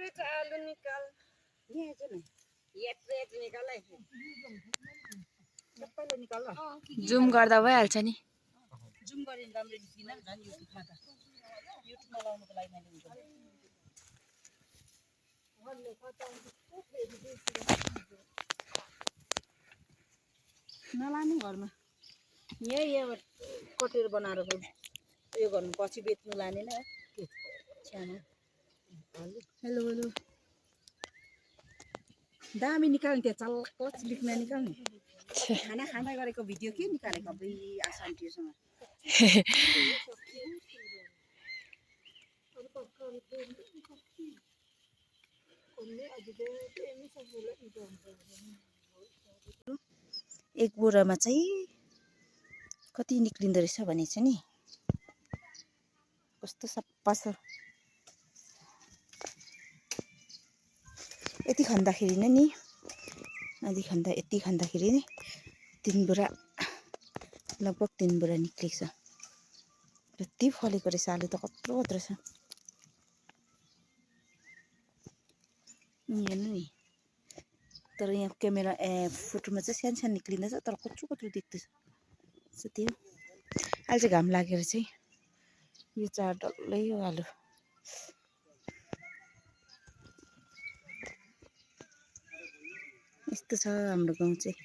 hybrid आलु निकाल यहाँ चाहिँ हाइब्रिड निकाल है सबैले निकाल जुम गर्दा भइहाल्छ नि जुम गरिन राम्रो निस्किन झन् युट्युबमा त युट्युबमा लाउनुको लागि मैले हुन्छ नलानु घरमा यहाँ कटेर बनाएर उयो गर्नु पछि बेच्नु लाने न छ्यामा हेलो हेलो दामी निकाल्ने त्यहाँ चल्कच लेख्न निकाल्ने खाना खाँदा गरेको भिडियो के निकालेको अबै आसान्टीसँग एक बोरामा चाहिँ कति निक्लिँदो रहेछ भने चाहिँ नि कस्तो सप्पा छ यति खाँदाखेरि नै नि आधी खाँदा यति खाँदाखेरि नै 3 बोरा लगभग 3 बोरा निक्लेको छ यति फलेको रहेछ आलु त कत्रो कत्रो छ हेर्नु नि तर यहाँ क्यामेरा फोटोमा चाहिँ सानो सानो निक्लिँदैछ तर कत्रो कत्रो देख्दैछ त्यो अहिले चाहिँ घाम लागेर चाहिँ यो चार डल्लै हो आलु यस्तो छ हाम्रो गाउँ चाहिँ